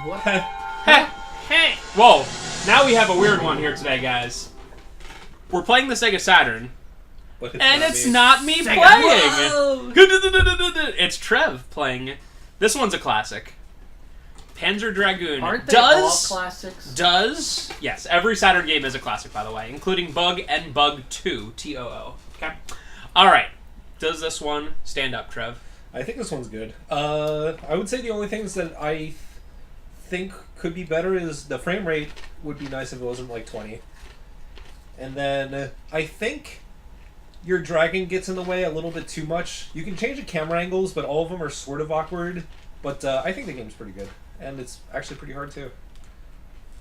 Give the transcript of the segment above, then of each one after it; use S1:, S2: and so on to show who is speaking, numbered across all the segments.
S1: What?
S2: Hey! Whoa! Now we have a weird one here today, guys. We're playing the Sega Saturn, and it's not me playing. It's Trev playing. This one's a classic. Panzer Dragoon.
S1: Aren't they all classics?
S2: Yes, every Saturn game is a classic, by the way, including Bug and Bug 2, TOO. Okay? Alright. Does this one stand up, Trev?
S3: I think this one's good. I would say the only things that I think could be better is the frame rate would be nice if it wasn't like 20. And then I think your dragon gets in the way a little bit too much. You can change the camera angles, but all of them are sort of awkward. But I think the game's pretty good. And it's actually pretty hard too.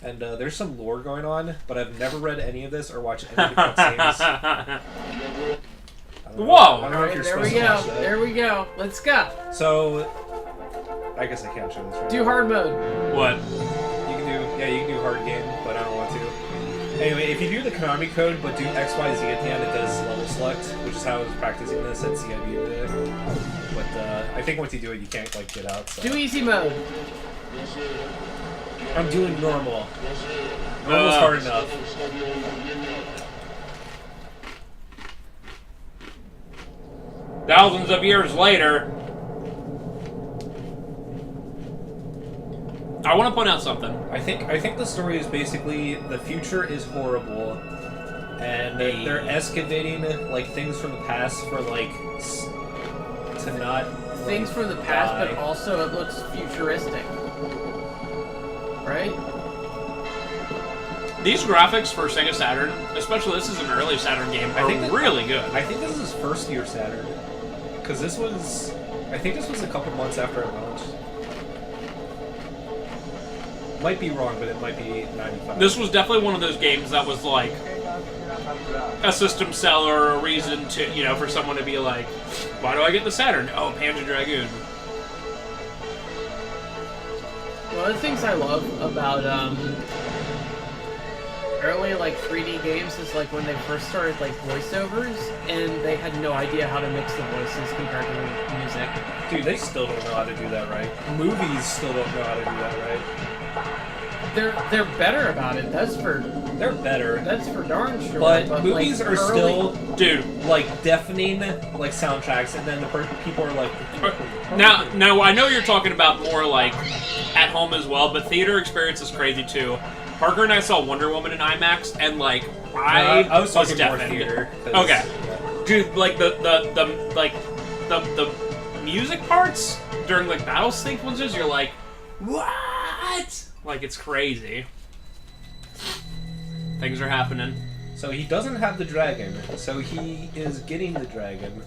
S3: And there's some lore going on, but I've never read any of this or watched any of the cutscenes.
S2: Whoa!
S1: Alright, there we go. There we go. Let's go.
S3: So, I guess I can't show this right
S1: Do
S3: now.
S1: hard mode.
S2: What?
S3: You can do hard game, but I don't want to. Anyway, if you do the Konami code, but do X, Y, Z at the end, it does level select, which is how I was practicing this at CIB today. But I think once you do it, you can't like get out. So.
S1: Do easy mode.
S3: I'm doing normal. Normal's hard enough.
S2: Thousands of years later. I want to point out something.
S3: I think the story is basically the future is horrible, and they're excavating like things from the past for like to not
S1: things from the past, but also it looks futuristic, right?
S2: These graphics for Sega Saturn, especially this is an early Saturn game, are really good.
S3: I think this is his first year Saturn, because I think this was a couple months after it launched. Might be wrong, but it might be 95.
S2: This was definitely one of those games that was like a system seller or a reason to, for someone to be like, why do I get the Saturn? Oh, Panzer Dragoon.
S1: One of the things I love about early like 3D games is like when they first started like voiceovers and they had no idea how to mix the voices compared to music.
S3: Dude, they still don't know how to do that right. Movies still don't know how to do that right.
S1: They're better about it.
S3: They're better.
S1: That's for darn sure.
S3: But movies
S1: like,
S3: are still,
S2: dude,
S3: like deafening like soundtracks, and then the people are like.
S2: Now I know you're talking about more like at home as well, but theater experience is crazy too. Parker and I saw Wonder Woman in IMAX, and like I was
S3: talking more
S2: deafened.
S3: theater.
S2: Okay, dude, like the music parts during like battle sequences, you're like, what? Like, it's crazy. Things are happening.
S3: So he doesn't have the dragon, so he is getting the dragon.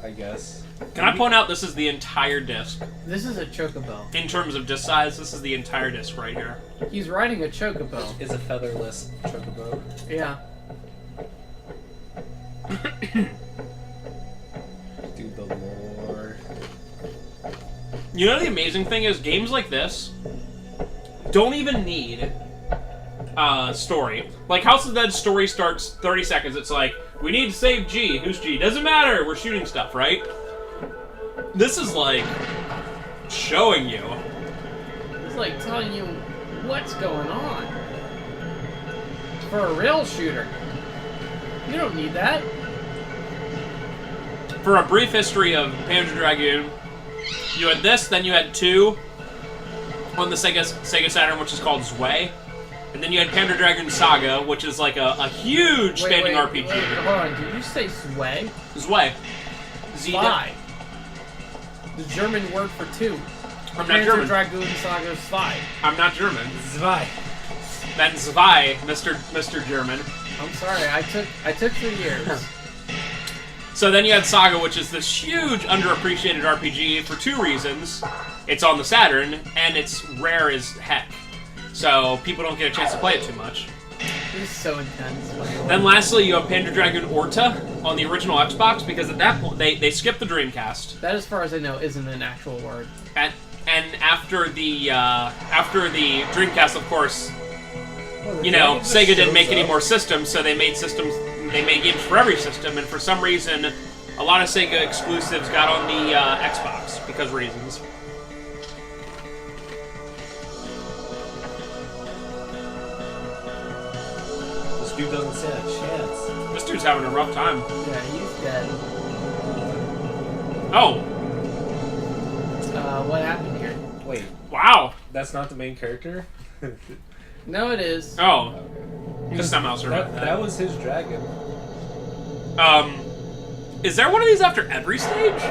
S3: I guess.
S2: Can I point out this is the entire disc?
S1: This is a chocobo.
S2: In terms of disc size, this is the entire disc right here.
S1: He's riding a chocobo.
S3: Is a featherless chocobo.
S1: Yeah.
S3: Dude, the lore.
S2: You know the amazing thing is, games like this don't even need story. Like House of the Dead story starts 30 seconds. It's like, we need to save G. Who's G? Doesn't matter. We're shooting stuff, right? This is like showing you.
S1: It's like telling you what's going on. For a rail shooter. You don't need that.
S2: For a brief history of Panzer Dragoon, you had this, then you had 2 on the Sega Saturn, which is called Zwei. And then you had Panzer Dragoon Saga, which is like a huge standing RPG.
S1: Wait, hold on, did you say Zwei?
S2: Zwei.
S1: Zwei. The German word for 2.
S2: I'm not German.
S1: Panzer Dragoon Saga Zwei.
S2: I'm not German.
S3: Zwei.
S2: Then Zwei, Mr. German.
S1: I'm sorry, I took 3 years.
S2: So then you had Saga, which is this huge underappreciated RPG for 2 reasons. It's on the Saturn, and it's rare as heck. So people don't get a chance to play it too much.
S1: This is so intense.
S2: Then lastly, you have Panzer Dragoon Orta on the original Xbox, because at that point, they skipped the Dreamcast.
S1: That, as far as I know, isn't an actual word.
S2: And after the Dreamcast, of course, Sega didn't make any more systems, so they made games for every system, and for some reason, a lot of Sega exclusives got on the Xbox because reasons.
S3: This dude doesn't stand a chance.
S2: This dude's having a rough time.
S1: Yeah, he's dead.
S2: Oh,
S1: What happened here?
S3: Wait,
S2: wow.
S3: that's not the main character?
S1: No, it is.
S2: Oh,
S3: Okay.
S2: just somehow survived
S3: That was his dragon.
S2: Is there one of these after every stage?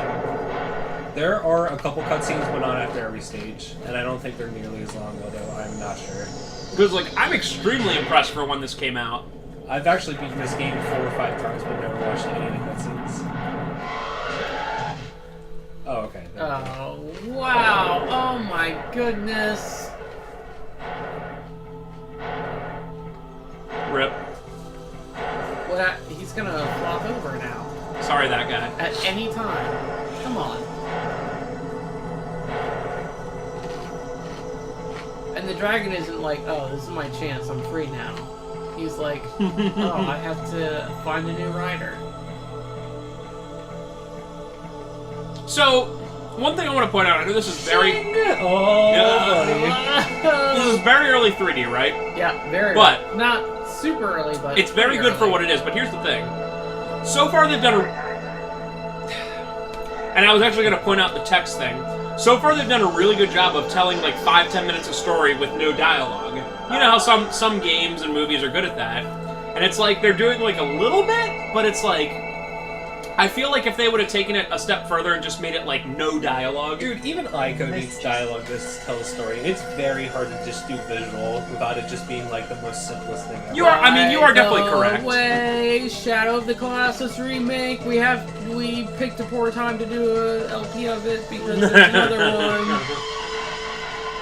S3: There are a couple cutscenes, but not after every stage, and I don't think they're nearly as long, although I'm not sure.
S2: Because, like, I'm extremely impressed for when this came out.
S3: I've actually beaten this game 4 or 5 times, but never watched any of the cutscenes. Oh, okay.
S1: Oh, wow. Oh, my goodness.
S2: Rip.
S1: He's gonna flop over now.
S2: Sorry, that guy.
S1: At any time. Come on. And the dragon isn't like, oh, this is my chance, I'm free now. He's like, oh, I have to find a new rider.
S2: So, one thing I want to point out, I know this is very...
S3: Oh,
S2: This is very early 3D, right?
S1: Yeah, very
S2: But-
S1: early. Not super early, but
S2: It's very good for what it is, but here's the thing. So far they've done a... And I was actually going to point out the text thing. So far they've done a really good job of telling like 5-10 minutes of story with no dialogue. You know how some games and movies are good at that. And it's like they're doing like a little bit, but it's like... I feel like if they would have taken it a step further and just made it like no dialogue...
S3: Dude, even Ico needs dialogue to tell a story. It's very hard to just do visual without it just being like the most simplest thing ever.
S2: You are definitely correct.
S1: Way, Shadow of the Colossus remake. We picked a poor time to do a LP of it because there's another one.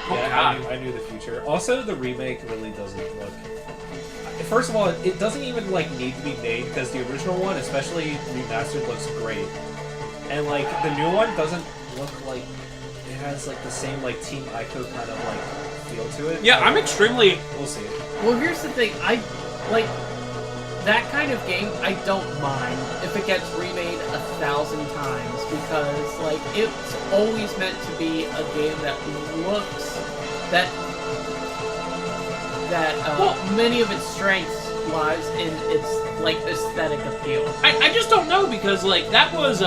S3: Yeah,
S2: God.
S3: I knew the future. Also, the remake really doesn't look... First of all, it doesn't even like need to be made because the original one, especially remastered, looks great. And like the new one doesn't look like it has like the same like Team Ico kind of like feel to it.
S2: Yeah, I'm extremely...
S3: We'll see.
S1: Well, here's the thing. I like that kind of game. I don't mind if it gets remade 1,000 times because like it's always meant to be a game that looks many of its strengths lies in its like aesthetic appeal.
S2: I just don't know because like that was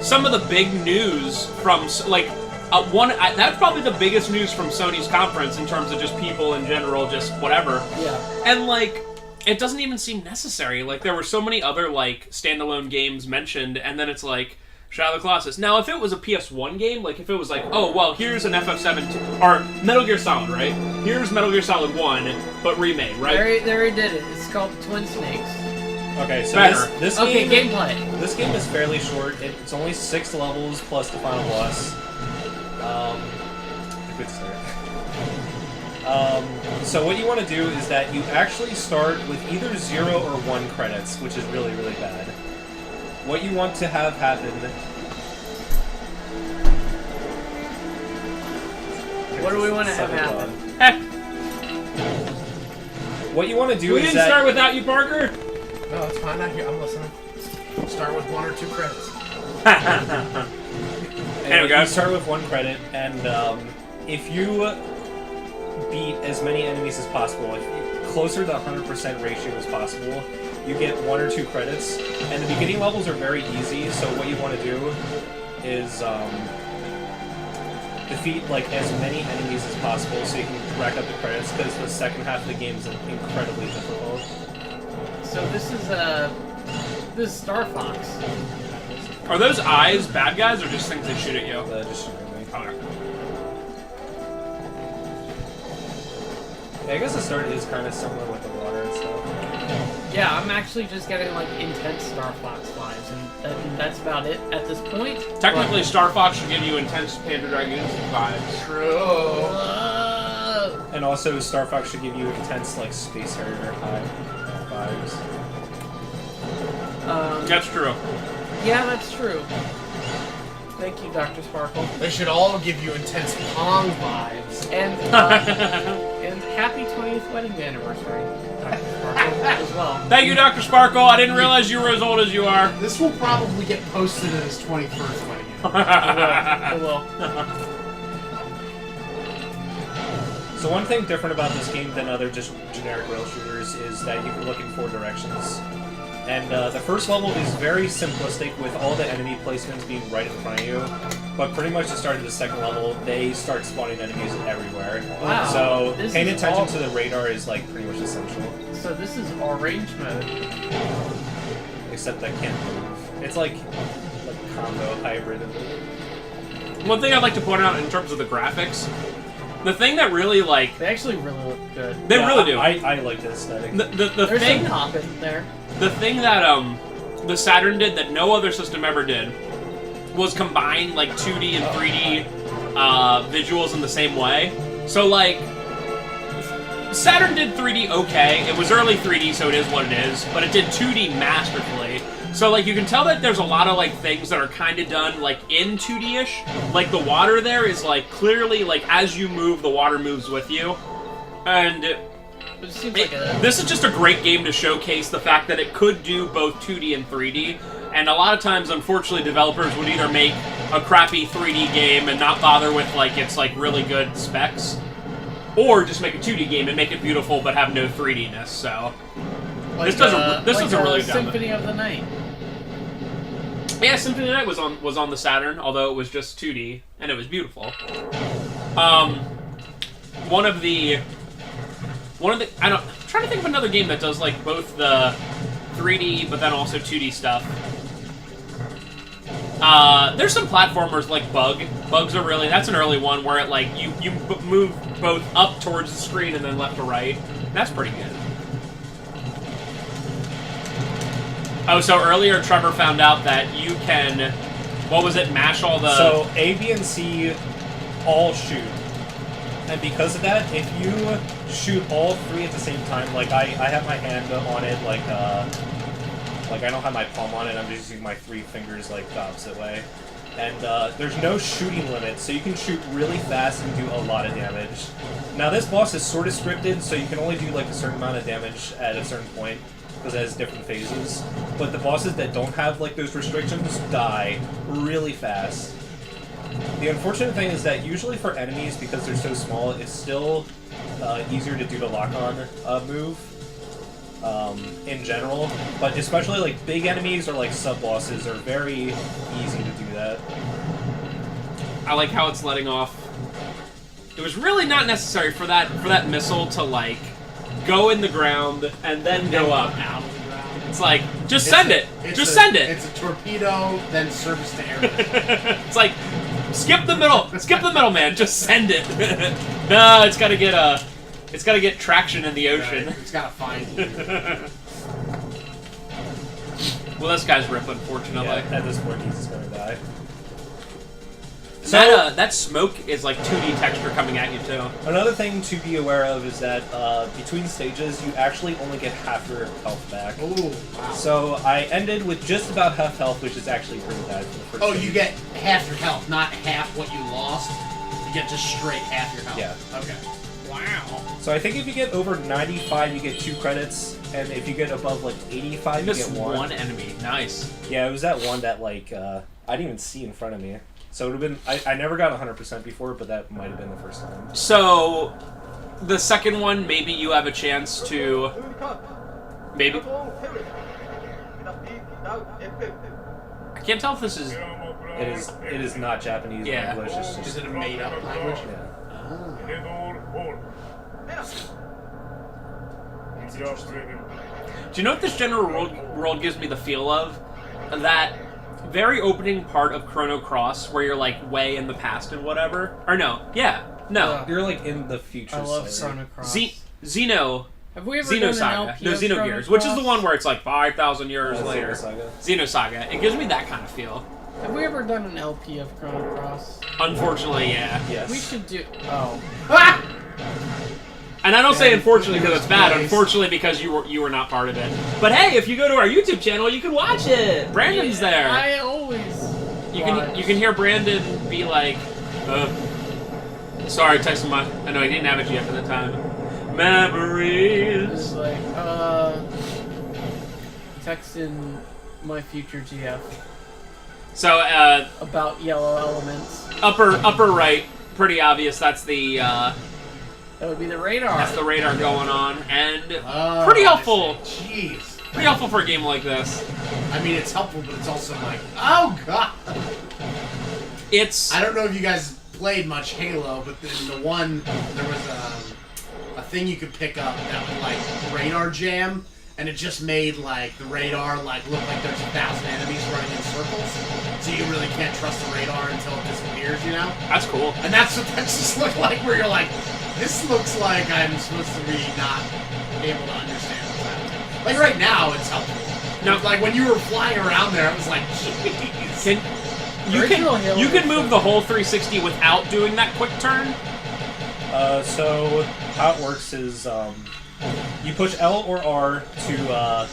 S2: some of the big news from like that's probably the biggest news from Sony's conference in terms of just people in general, just whatever.
S1: Yeah.
S2: And like it doesn't even seem necessary. Like there were so many other like standalone games mentioned, and then it's like Shadow of the Colossus. Now, if it was a PS1 game, like if it was like, oh, well, here's an FF7, or Metal Gear Solid, right? Here's Metal Gear Solid 1, but remade, right?
S1: They already did it. It's called Twin Snakes.
S3: Okay, so
S2: Better.
S3: this
S1: Okay,
S3: game,
S1: gameplay.
S3: This game is fairly short. It's only 6 levels plus the final boss. A good start. So what you want to do is that you actually start with either 0 or 1 credits, which is really, really bad. What you want to have happen...
S1: What do we want to have happen?
S3: What you want to do
S2: We
S3: is
S2: didn't
S3: that...
S2: start without you, Parker?
S4: No, it's fine. I'm listening. Start with 1 or 2 credits.
S2: There we go.
S3: You start with 1 credit, and if you beat as many enemies as possible, closer to 100% ratio as possible, you get 1 or 2 credits. And the beginning levels are very easy, so what you want to do is defeat like as many enemies as possible so you can rack up the credits, because the second half of the game is incredibly difficult.
S1: So this is Star Fox.
S2: Are those eyes bad guys or just things that shoot at you?
S3: Just shoot me.
S2: Okay.
S3: Yeah, I guess the start is kind of similar with the water and stuff.
S1: Yeah, I'm actually just getting like intense Star Fox vibes, and that's about it at this point.
S2: Technically, Star Fox should give you intense Panzer Dragoon vibes.
S4: True.
S3: And also, Star Fox should give you intense, like, Space Harrier high vibes.
S2: That's true.
S1: Yeah, that's true. Thank you, Dr. Sparkle.
S4: They should all give you intense Pong vibes.
S1: And And happy 20th wedding anniversary, Dr. Sparkle, as well.
S2: Thank you, Dr. Sparkle. I didn't realize you were as old as you are.
S4: This will probably get posted in his 21st wedding.
S1: It will.
S3: So one thing different about this game than other just generic rail shooters is that you can look in 4 directions. And the first level is very simplistic with all the enemy placements being right in front of you. But pretty much the start of the second level, they start spawning enemies everywhere.
S1: Wow.
S3: So
S1: This
S3: paying
S1: is
S3: attention
S1: all-
S3: to the radar is like pretty much essential.
S1: So this is orange mode.
S3: Except I can't move. It's like combo hybrid.
S2: One thing I'd like to point out in terms of the graphics, the thing that really, like...
S1: They actually really look good.
S2: They really do.
S3: I like the aesthetic.
S2: The
S1: There's
S2: thing...
S1: some hop in there.
S2: The thing that the Saturn did that no other system ever did was combine like 2D and 3D visuals in the same way. So like Saturn did 3D okay. It was early 3D, so it is what it is. But it did 2D masterfully. So like you can tell that there's a lot of like things that are kind of done like in 2D-ish. Like the water there is like clearly like as you move, the water moves with you, and.
S1: It seems like a...
S2: This is just a great game to showcase the fact that it could do both 2D and 3D, and a lot of times, unfortunately, developers would either make a crappy 3D game and not bother with, like, its, like, really good specs, or just make a 2D game and make it beautiful but have no 3D-ness, so...
S1: Like,
S2: this doesn't really good job.
S1: Symphony of the Night.
S2: Yeah, Symphony of the Night was on the Saturn, although it was just 2D, and it was beautiful. I'm trying to think of another game that does like both the 3D but then also 2D stuff. There's some platformers like Bug. Bugs are really, that's an early one where it like you move both up towards the screen and then left to right. That's pretty good. Oh, so earlier Trevor found out that you can, what was it, mash all the...
S3: So A, B, and C all shoot. And because of that, if you shoot all 3 at the same time, like I have my hand on it, like I don't have my palm on it, I'm just using my 3 fingers like the opposite way. And there's no shooting limit, so you can shoot really fast and do a lot of damage. Now this boss is sort of scripted, so you can only do like a certain amount of damage at a certain point, because it has different phases. But the bosses that don't have like those restrictions die really fast. The unfortunate thing is that usually for enemies, because they're so small, it's still easier to do the lock-on move in general. But especially like big enemies or like sub-bosses are very easy to do that.
S2: I like how it's letting off. It was really not necessary for that missile to like go in the ground and then go up.
S1: Out of the ground.
S2: It's like just send it. Just send it.
S4: It's a torpedo, then surface to air.
S2: It's like skip the middle. Skip the middle, man. Just send it. No, it's got to get traction in the ocean.
S4: Right. It's got to find you.
S2: Well, this guy's rip, unfortunately.
S3: Yeah, at this point, he's just gonna die.
S2: So, that smoke is like 2D texture coming at you, too.
S3: Another thing to be aware of is that between stages, you actually only get half your health back.
S4: Ooh, wow.
S3: So I ended with just about half health, which is actually pretty bad for the first
S4: Oh,
S3: stage.
S4: you get half your health, not half what you lost. You get just straight half your health.
S3: Yeah.
S4: Okay. Wow.
S3: So I think if you get over 95, you get 2 credits, and if you get above like 85, you
S2: Just
S3: get 1.
S2: one enemy. Nice.
S3: Yeah, it was that one that like I didn't even see in front of me. So it would have been I never got 100% before, but that might have been the first time.
S2: So, the second one, maybe you have a chance to... Maybe... I can't tell if this is...
S3: It is not Japanese
S2: Yeah.
S3: English. It's
S4: Is
S3: just
S4: it a made-up language?
S3: yeah.
S2: Do you know what this general world gives me the feel of? That very opening part of Chrono Cross, where you're like way in the past and whatever. Or no, yeah, no.
S3: You're like in the future.
S1: I love
S3: slightly.
S1: Chrono Cross.
S2: Xeno
S1: Have we ever done an
S2: Xenosaga.
S1: LP
S2: No,
S1: of Chrono
S2: Xenogears, which is the
S1: Cross?
S2: one where it's like 5,000 years
S3: Oh,
S2: later.
S3: Xenosaga.
S2: Xenosaga. It gives me that kind of feel.
S1: Have we ever done an LP of Chrono Cross?
S2: Unfortunately, yeah.
S3: Yes.
S1: We should do... Oh.
S4: Ah!
S2: And I don't say
S4: Yeah,
S2: unfortunately because it's bad.
S4: nice.
S2: Unfortunately because you were not part of it. But hey, if you go to our YouTube channel, you can watch it. Brandon's there.
S1: I always
S2: You can hear Brandon be like, sorry, texting my... I know he didn't have a GF at the time. Memories.
S1: It's like, texting my future GF
S2: So,
S1: about yellow elements.
S2: upper right, pretty obvious. That's the
S1: That would be the radar.
S2: that's the radar going on, and
S4: Oh,
S2: pretty helpful.
S4: I see. Jeez.
S2: Pretty helpful for a game like this.
S4: I mean, it's helpful, but it's also like, oh god.
S2: It's
S4: I don't know if you guys played much Halo, but in the one there was a thing you could pick up that would like radar jam, and it just made like the radar like look like there's 1,000 enemies running in circles. So you really can't trust the radar until it disappears, you know?
S2: that's cool.
S4: And that's what that just looked like, where you're like, this looks like I'm supposed to be not able to understand what's happening. Like right now, it's helpful.
S2: No.
S4: Like when you were flying around there, it was like, jeez.
S1: Original Halo
S2: You can
S1: was
S2: move
S1: so-
S2: the whole 360 without doing that quick turn.
S3: So how it works is you push L or R to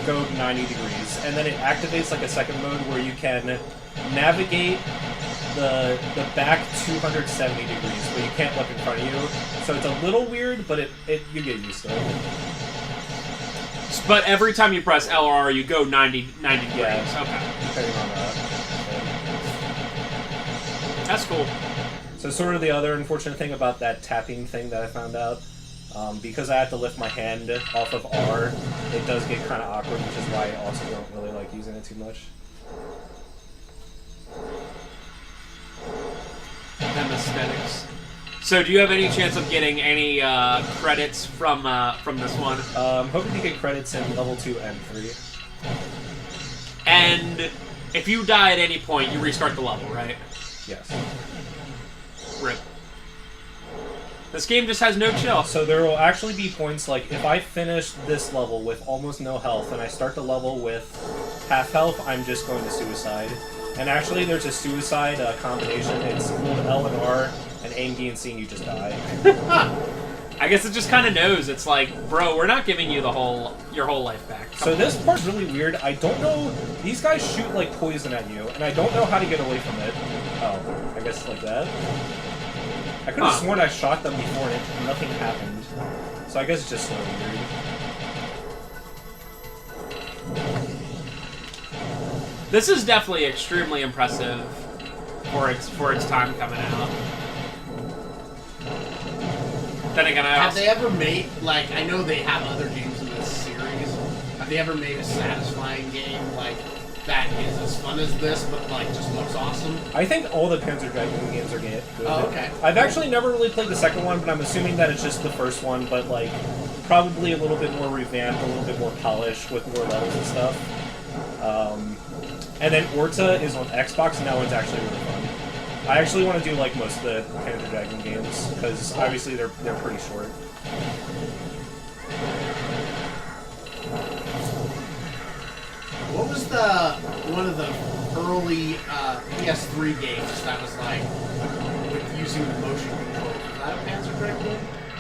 S3: go 90 degrees, and then it activates like a second mode where you can navigate the back 270 degrees, but you can't look in front of you. So it's a little weird, but it you get used to it.
S2: But every time you press L or R, you go 90 degrees.
S3: Yeah.
S2: Okay.
S3: Depending on that.
S2: That's cool.
S3: So sort of the other unfortunate thing about that tapping thing that I found out, because I have to lift my hand off of R, it does get kind of awkward, which is why I also don't really like using it too much.
S2: And aesthetics. So, do you have any chance of getting any credits from this one?
S3: Hoping to get credits in level 2 and 3.
S2: And if you die at any point, you restart the level, right?
S3: Yes.
S2: Rip. This game just has no chill.
S3: So there will actually be points like if I finish this level with almost no health and I start the level with half health, I'm just going to suicide. And actually there's a suicide combination. It's hold L and R and aim B and C and you just die.
S2: I guess it just kind of knows. It's like, bro, we're not giving you your whole life back.
S3: So this part's really weird. I don't know. These guys shoot like poison at you, and I don't know how to get away from it. Oh, I guess like that. I could have sworn I shot them before and nothing happened. So I guess it's just so weird.
S2: This is definitely extremely impressive for its time coming out. Then again,
S4: Have they ever made, like, I know they have other games in this series. Have they ever made a satisfying game, like, that is as fun as this, but, like, just looks awesome?
S3: I think all the Panzer Dragoon games are good.
S4: Oh, okay.
S3: I've actually never really played the second one, but I'm assuming that it's just the first one, but, like, probably a little bit more revamped, a little bit more polished with more levels and stuff. And then Orta is on Xbox, and that one's actually really fun. I actually want to do like most of the Panzer Dragoon games because obviously they're pretty short.
S4: What was one of the early PS3 games that was like with using the motion control? Was that a Panzer Dragoon?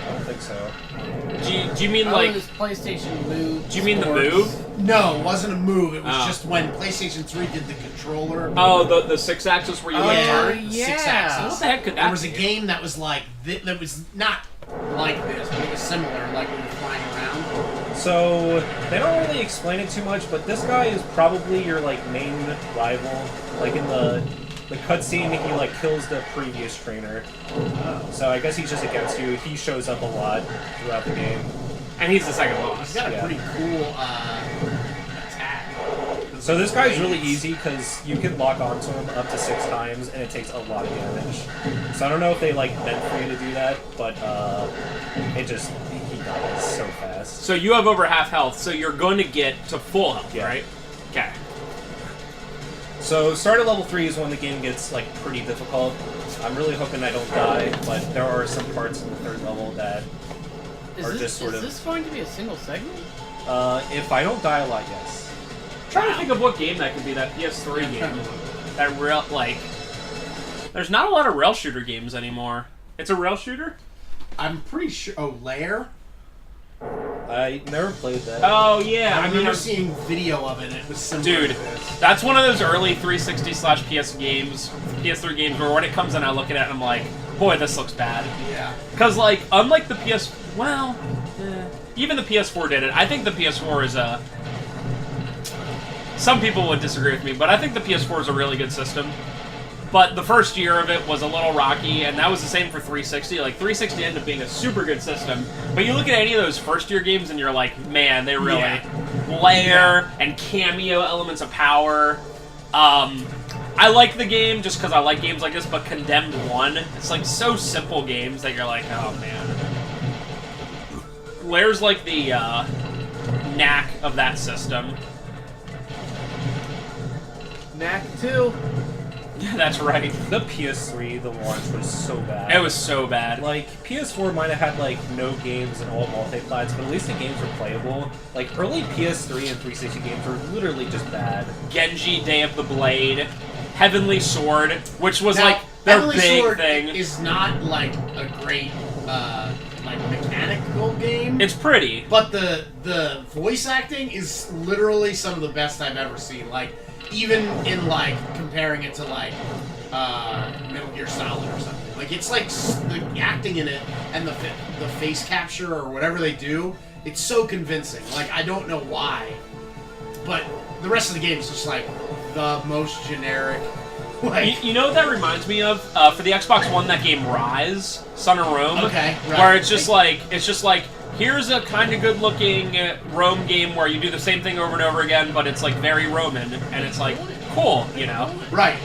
S3: I don't think so.
S2: Do you mean
S1: Oh,
S2: like?
S1: this PlayStation Move.
S2: Do you mean the
S1: Sports.
S2: move?
S4: No, it wasn't a move. It was
S2: Oh.
S4: just when PlayStation 3 did the controller.
S2: Oh, the 6-axis where you like turn.
S1: yeah.
S4: 6-axis.
S2: What the heck could that
S4: There was a
S2: be?
S4: game that was like that was not like this, but it was similar, like when you're flying around.
S3: So they don't really explain it too much, but this guy is probably your like main rival. Like in the cutscene, he like kills the previous trainer. So I guess he's just against you. He shows up a lot throughout the game.
S2: And he's the second
S4: He's
S2: boss.
S4: got a
S3: Yeah.
S4: pretty cool attack.
S3: So this guy's really easy because you can lock onto him up to 6 times, and it takes a lot of damage. So I don't know if they like meant for you to do that, but it just he dies so fast.
S2: So you have over half health, so you're going to get to full health,
S3: Yeah.
S2: right? Okay.
S3: So start at level 3 is when the game gets like pretty difficult. I'm really hoping I don't die, but there are some parts in the 3rd level that are just sort
S1: is
S3: of.
S1: this going to be a single segment?
S3: If I don't die a lot, yes.
S2: I'm trying to think of what game that could be. That PS3 game. That rail like. There's not a lot of rail shooter games anymore. It's a rail shooter.
S4: I'm pretty sure. Oh, Lair.
S3: I never played that.
S2: Oh yeah,
S4: I remember
S2: I'm-
S4: seeing video of it. And it was similar
S2: Dude,
S4: to this.
S2: that's one of those early 360/PS games where when it comes in, I look at it and I'm like, boy, this looks bad.
S4: Yeah.
S2: Because like, unlike the PS1 Well, even the PS4 did it. I think the PS4 is a... Some people would disagree with me, but I think the PS4 is a really good system. But the first year of it was a little rocky, and that was the same for 360. Like, 360 ended up being a super good system. But you look at any of those first-year games, and you're like, man, they really layer and cameo elements of power. I like the game just because I like games like this, but Condemned 1, it's like so simple games that you're like, oh, man. Where's, like, the knack of that system?
S1: Knack 2.
S2: Yeah, that's right.
S3: The PS3, the launch was so bad.
S2: It was so bad.
S3: Like, PS4 might have had, like, no games and all multi-plats, but at least the games were playable. Like, early PS3 and 360 games were literally just bad.
S2: Genji, Day of the Blade, Heavenly Sword, which was,
S4: Now,
S2: like, their
S4: Heavenly
S2: big
S4: Sword
S2: thing.
S4: is not like a great like mechanical game.
S2: It's pretty.
S4: But the voice acting is literally some of the best I've ever seen. Like, even in, like, comparing it to, like, Metal Gear Solid or something. Like, it's like the acting in it and the face capture or whatever they do, it's so convincing. Like, I don't know why, but the rest of the game is just, like, the most generic. Like,
S2: You know what that reminds me of? For the Xbox One, that game Rise, Sun and Rome.
S4: Okay, right.
S2: Where it's just like, here's a kind of good-looking Rome game where you do the same thing over and over again, but it's like very Roman, and it's like cool, you know?
S4: Right.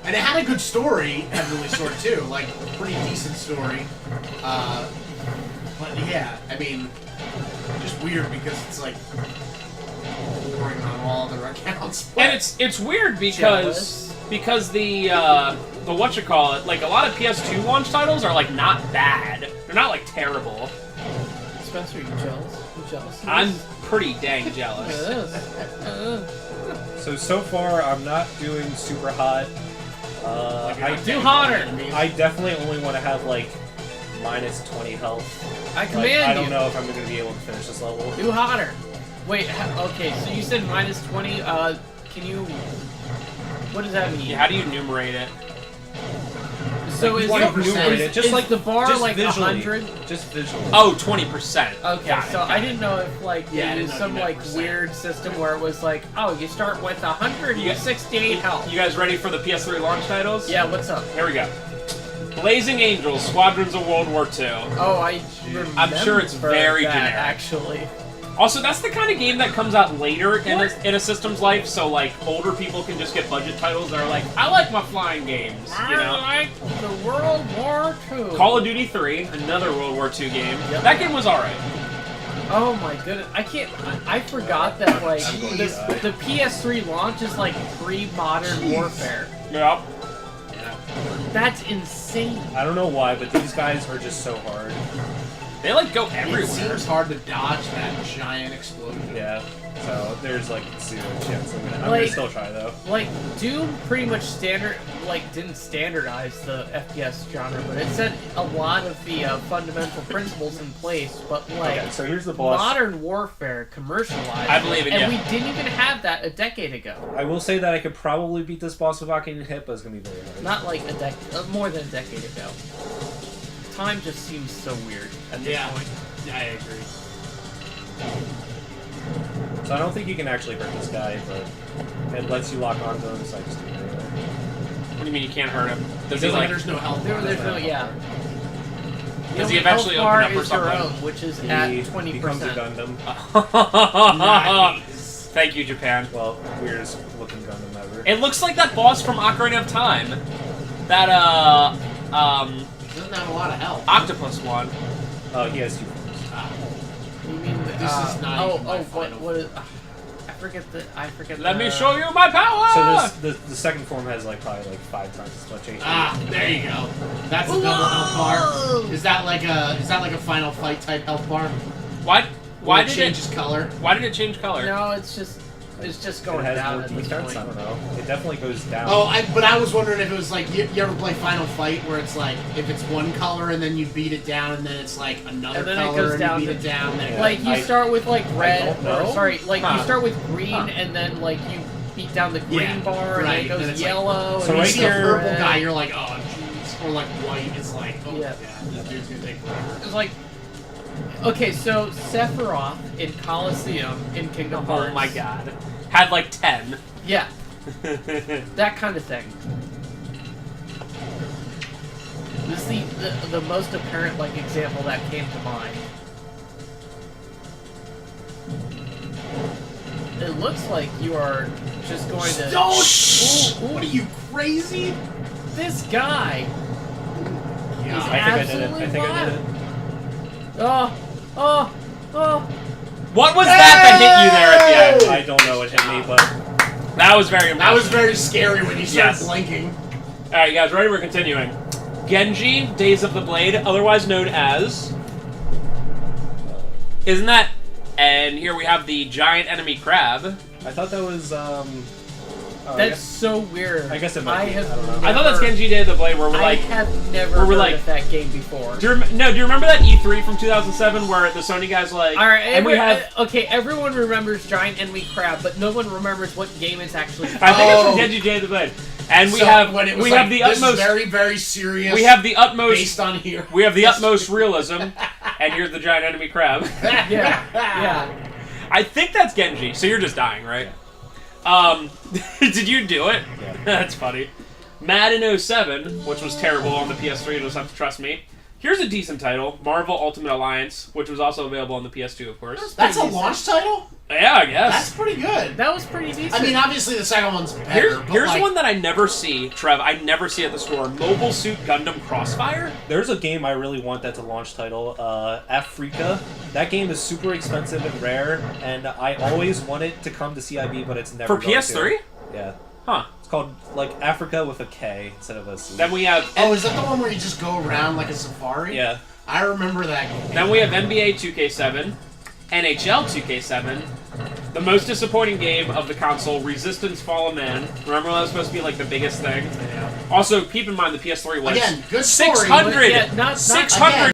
S4: And it had a good story, Heavenly Sword too, like pretty decent story. But yeah, I mean, just weird because it's like boring on all other accounts. But
S2: And it's weird because the whatchamacallit, like a lot of PS2 launch titles are like not bad. They're not like terrible.
S1: Spencer, you jealous? You jealous? of
S2: I'm
S1: this?
S2: pretty dang jealous.
S3: So far, I'm not doing super hot. I
S1: Do hotter.
S3: I definitely only want to have, like, minus 20 health.
S1: I
S3: Like,
S1: command
S3: I don't
S1: you.
S3: know if I'm going to be able to finish this level.
S1: Do hotter. Wait. Okay. So you said minus 20. Can you? What does that mean?
S2: Yeah, how do you enumerate it?
S1: So is,
S3: You want to
S1: is,
S3: enumerate it, just
S1: is
S3: like
S1: the bar
S3: just
S1: like
S3: visually.
S1: 100?
S3: Just visually.
S2: Oh, 20%.
S1: Okay,
S2: Got it,
S1: so
S2: got
S1: I
S2: it.
S1: didn't know if like
S4: Yeah, I
S1: they
S4: didn't
S1: used
S4: know
S1: some
S4: you meant
S1: like
S4: percent.
S1: weird system where it was like, oh, you start with 168 health.
S2: You guys ready for the PS3 launch titles?
S1: Yeah, what's up?
S2: Here we go. Blazing Angels, Squadrons of World War II.
S1: Oh, I remember
S2: I'm sure it's very
S1: that,
S2: generic.
S1: actually.
S2: Also, that's the kind of game that comes out later in a system's life, so like older people can just get budget titles that are like, I like my flying games, you know?
S1: I like the World War II.
S2: Call of Duty 3, another World War II game.
S1: Yep.
S2: That game was alright.
S1: Oh my goodness, I can't. I forgot that like
S3: I'm going to die.
S1: the PS3 launch is like pre-Modern Warfare.
S2: Yep.
S1: That's insane.
S3: I don't know why, but these guys are just so hard.
S2: They like go
S4: it
S2: everywhere.
S4: seems hard to dodge that giant explosion.
S3: Yeah. So there's like zero chance I'm gonna
S1: Like-
S3: still try though.
S1: Like Doom pretty much didn't standardize the FPS genre, but it set a lot of the fundamental principles in place. But like
S3: Okay, so here's the boss.
S1: Modern Warfare commercialized,
S2: I believe in
S1: and
S2: you.
S1: we didn't even have that a decade ago.
S3: I will say that I could probably beat this boss without getting hit, but it's gonna be very hard.
S1: Not like more than a decade ago. Time just seems so weird at this
S4: Yeah.
S1: point.
S4: Yeah, I agree.
S3: So I don't think you can actually hurt this guy, but it lets you lock onto him, so I just do it anyway.
S2: What do you mean you can't hurt him? Does he
S4: There's
S2: like...
S4: there's no health.
S1: There's no
S3: Yeah.
S2: Does he
S1: The
S2: eventually
S1: health
S2: open
S1: bar
S2: up or
S1: is your
S2: something?
S1: own, which is
S3: He
S1: at
S3: becomes a
S1: 20%.
S3: Gundam.
S4: Nice.
S2: Thank you, Japan.
S3: Well, weirdest looking Gundam ever.
S2: It looks like that boss from Ocarina of Time. That,
S4: Doesn't have a lot of health.
S2: octopus one.
S3: Oh, he has two forms.
S1: You mean
S4: This is not even my final.
S1: what is? I forget.
S2: Let me show you my power!
S3: So this, the second form has like probably like 5 times as much HP.
S4: Ah, there you go. That's a double health bar. Is that like a final fight type health bar?
S2: Why
S4: Where it
S2: did
S4: changes color?
S2: Why did it change color?
S1: No, it's just
S3: It
S1: going
S3: has
S1: down
S3: more
S1: at this
S3: defense. I
S1: point.
S3: don't know. It definitely goes down.
S4: Oh, but I was wondering if it was like you ever play Final Fight where it's like if it's one color and then you beat it down and then it's like another
S1: And then it
S4: color
S1: goes
S4: and
S1: down
S4: you beat
S1: to-
S4: it down. Then it
S1: Like you start with like red,
S3: don't know.
S1: or sorry, like
S2: Huh.
S1: you start with green
S2: Huh.
S1: and then like you beat down the green
S4: Yeah,
S1: bar and
S4: right,
S1: then it
S4: then
S1: goes
S4: it's like-
S1: yellow.
S3: So
S1: and
S4: you
S3: right
S1: you
S4: see
S1: get
S4: a
S3: here-
S4: purple
S1: red.
S4: guy, you're like, oh jeez. or like white is like, oh
S1: Yeah.
S4: yeah, this dude's gonna take forever.
S1: It's like, okay, so Sephiroth in Colosseum in Kingdom Hearts.
S2: Oh my god. Had like 10.
S1: Yeah, that kind of thing. This is the most apparent like example that came to mind. It looks like you are just going to.
S4: Don't! What are you, crazy?
S1: This guy.
S4: Yeah.
S3: I think I did it. I think I did it.
S1: Oh.
S2: What was that hit you there at the end?
S3: I don't know what hit me, but
S2: That was very impressive.
S4: That was very scary when you started
S2: Yes.
S4: blinking.
S2: Alright, you guys ready? We're continuing. Genji, Days of the Blade, otherwise known as... Isn't that... And here we have the giant enemy crab.
S3: I thought that was I
S1: That's
S3: guess-
S1: so weird.
S3: I guess it might be. I don't know.
S1: Never,
S2: I thought that's Genji, Day of the Blade, where we're like...
S1: I have never
S2: where we're
S1: heard
S2: like-
S1: of that game before.
S2: Do you remember that E3 from 2007 where the Sony guys like...
S1: All right,
S2: and we have...
S1: okay. Everyone remembers Giant Enemy Crab, but no one remembers what game it's actually.
S2: I think it's
S4: Oh.
S2: from Genji, Day of the Blade. And we
S4: So
S2: have
S4: when it was
S2: we
S4: like,
S2: have the
S4: this
S2: utmost
S4: is very, very serious.
S2: we have the utmost
S4: based on here.
S2: we have the utmost realism, and here's the giant enemy crab.
S1: Yeah.
S2: I think that's Genji. So you're just dying, right? Did you do it?
S3: Yeah.
S2: That's funny. Madden 07, which was terrible on the PS3, you'll just have to trust me. Here's a decent title, Marvel Ultimate Alliance, which was also available on the PS2, of course.
S4: That's a
S1: Pretty
S4: launch title?
S2: Yeah, I guess.
S4: That's pretty good.
S1: That was pretty decent.
S4: I mean, obviously the second one's better, but
S2: Here's
S4: like,
S2: one that I never see, Trev. I never see at the store. Mobile Suit Gundam Crossfire.
S3: There's a game I really want that's a launch title, Africa. That game is super expensive and rare, and I always want it to come to CIB, but it's never
S2: For
S3: going
S2: PS3?
S3: to. Yeah.
S2: Huh.
S3: It's called, like, Africa with a K instead of a C.
S2: Then we have
S4: oh, is that the one where you just go around like a safari?
S3: Yeah.
S4: I remember that game.
S2: Then we have NBA 2K7, NHL 2K7, the most disappointing game of the console, Resistance Fall of Man. Remember when that was supposed to be like the biggest thing?
S3: Yeah.
S2: Also, keep in mind the PS3 was
S4: Again, good story.
S2: 600,
S1: Yeah, not-
S2: 600